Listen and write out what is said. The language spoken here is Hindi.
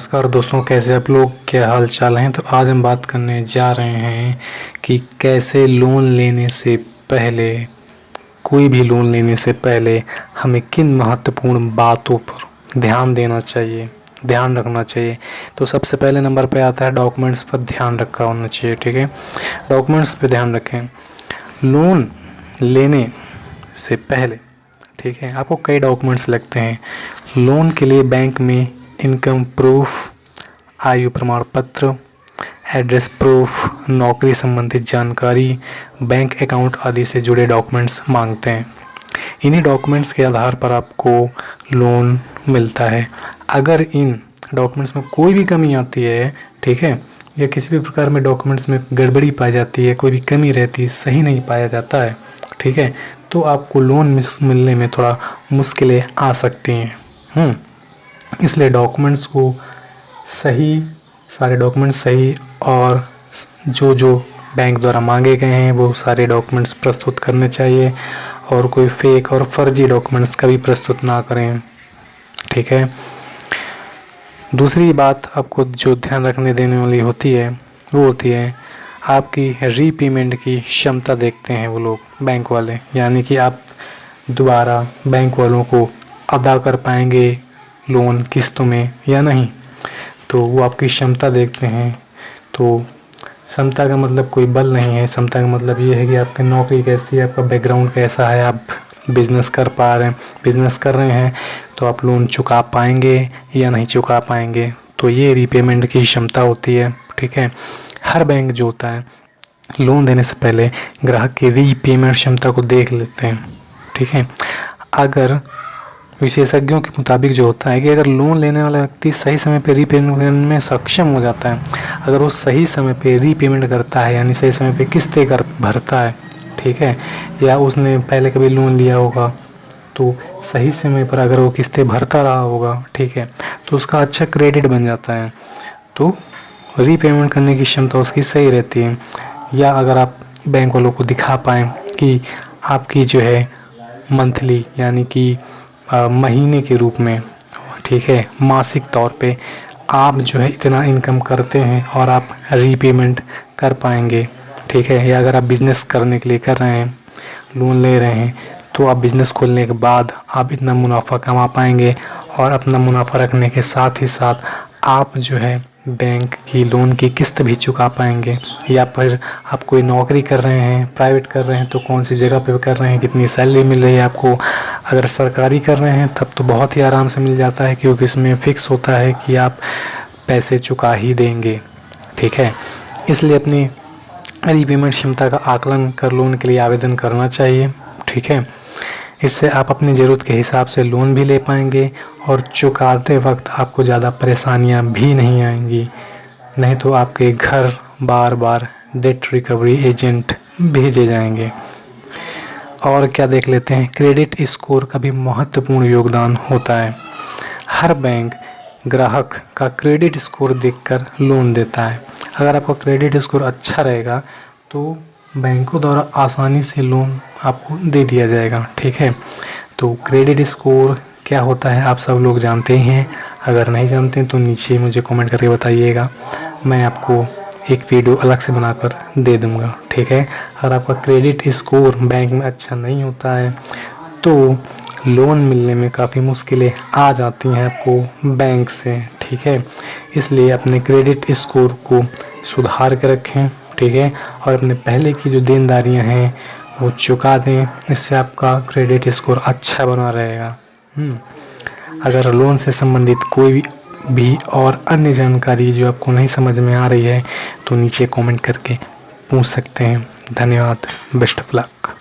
नमस्कार दोस्तों, कैसे आप लोग, क्या हाल चाल हैं। तो आज हम बात करने जा रहे हैं कि कैसे लोन लेने से पहले, कोई भी लोन लेने से पहले हमें किन महत्वपूर्ण बातों पर ध्यान देना चाहिए, ध्यान रखना चाहिए। तो सबसे पहले नंबर पे आता है डॉक्यूमेंट्स पर ध्यान रखा होना चाहिए। ठीक है, डॉक्यूमेंट्स पे ध्यान रखें लोन लेने से पहले। ठीक है, आपको कई डॉक्यूमेंट्स लगते हैं लोन के लिए। बैंक में इनकम प्रूफ, आयु प्रमाण पत्र, एड्रेस प्रूफ, नौकरी संबंधित जानकारी, बैंक अकाउंट आदि से जुड़े डॉक्यूमेंट्स मांगते हैं। इन्हीं डॉक्यूमेंट्स के आधार पर आपको लोन मिलता है। अगर इन डॉक्यूमेंट्स में कोई भी कमी आती है, ठीक है, या किसी भी प्रकार में डॉक्यूमेंट्स में गड़बड़ी पाई जाती है, कोई भी कमी रहती है, सही नहीं पाया जाता है, ठीक है, तो आपको लोन मिलने में थोड़ा मुश्किलें आ सकती हैं। इसलिए डॉक्यूमेंट्स को सही, सारे डॉक्यूमेंट्स सही और जो बैंक द्वारा मांगे गए हैं वो सारे डॉक्यूमेंट्स प्रस्तुत करने चाहिए, और कोई फेक और फर्जी डॉक्यूमेंट्स कभी प्रस्तुत ना करें। ठीक है, दूसरी बात आपको जो ध्यान रखने देने वाली होती है वो होती है आपकी रीपेमेंट की क्षमता। देखते हैं वो लोग बैंक वाले, यानी कि आप दोबारा बैंक वालों को अदा कर पाएंगे लोन किस्तों में या नहीं, तो वो आपकी क्षमता देखते हैं। तो क्षमता का मतलब कोई बल नहीं है, क्षमता का मतलब ये है कि आपकी नौकरी कैसी है, आपका बैकग्राउंड कैसा है, आप बिज़नेस कर पा रहे हैं, बिज़नेस कर रहे हैं तो आप लोन चुका पाएंगे या नहीं चुका पाएंगे। तो ये रीपेमेंट की क्षमता होती है। ठीक है, हर बैंक जो होता है लोन देने से पहले ग्राहक की रीपेमेंट क्षमता को देख लेते हैं। ठीक है, अगर विशेषज्ञों के मुताबिक जो होता है कि अगर लोन लेने वाला व्यक्ति सही समय पे रीपेमेंट में सक्षम हो जाता है, अगर वो सही समय पे रीपेमेंट करता है, यानी सही समय पे किस्तें भरता है, ठीक है, या उसने पहले कभी लोन लिया होगा तो सही समय पर अगर वो किस्तें भरता रहा होगा, ठीक है, तो उसका अच्छा क्रेडिट बन जाता है, तो रीपेमेंट करने की क्षमता उसकी सही रहती है। या अगर आप बैंक वालों को दिखा पाएँ कि आपकी जो है मंथली, यानी कि महीने के रूप में, ठीक है, मासिक तौर पे आप जो है इतना इनकम करते हैं और आप रीपेमेंट कर पाएंगे। ठीक है, या अगर आप बिज़नेस करने के लिए कर रहे हैं, लोन ले रहे हैं, तो आप बिज़नेस खोलने के बाद आप इतना मुनाफा कमा पाएंगे, और अपना मुनाफा रखने के साथ ही साथ आप जो है बैंक की लोन की किस्त भी चुका पाएंगे। या फिर आप कोई नौकरी कर रहे हैं, प्राइवेट कर रहे हैं, तो कौन सी जगह पे कर रहे हैं, कितनी सैलरी मिल रही है आपको। अगर सरकारी कर रहे हैं तब तो बहुत ही आराम से मिल जाता है, क्योंकि इसमें फ़िक्स होता है कि आप पैसे चुका ही देंगे। ठीक है, इसलिए अपनी रीपेमेंट क्षमता का आकलन कर लोन के लिए आवेदन करना चाहिए। ठीक है, इससे आप अपनी ज़रूरत के हिसाब से लोन भी ले पाएंगे और चुकाते वक्त आपको ज़्यादा परेशानियां भी नहीं आएंगी। नहीं तो आपके घर बार बार डेट रिकवरी एजेंट भेजे जाएंगे। और क्या देख लेते हैं, क्रेडिट स्कोर का भी महत्वपूर्ण योगदान होता है। हर बैंक ग्राहक का क्रेडिट स्कोर देखकर लोन देता है। अगर आपका क्रेडिट स्कोर अच्छा रहेगा तो बैंकों द्वारा आसानी से लोन आपको दे दिया जाएगा। ठीक है, तो क्रेडिट स्कोर क्या होता है आप सब लोग जानते ही हैं। अगर नहीं जानते तो नीचे मुझे कमेंट करके बताइएगा, मैं आपको एक वीडियो अलग से बनाकर दे दूंगा। ठीक है, अगर आपका क्रेडिट स्कोर बैंक में अच्छा नहीं होता है तो लोन मिलने में काफ़ी मुश्किलें आ जाती हैं आपको बैंक से। ठीक है, इसलिए अपने क्रेडिट स्कोर को सुधार के रखें। ठीक है, और अपने पहले की जो देनदारियां हैं वो चुका दें, इससे आपका क्रेडिट स्कोर अच्छा बना रहेगा। अगर लोन से संबंधित कोई भी और अन्य जानकारी जो आपको नहीं समझ में आ रही है तो नीचे कमेंट करके पूछ सकते हैं। धन्यवाद, बेस्ट ऑफ लक।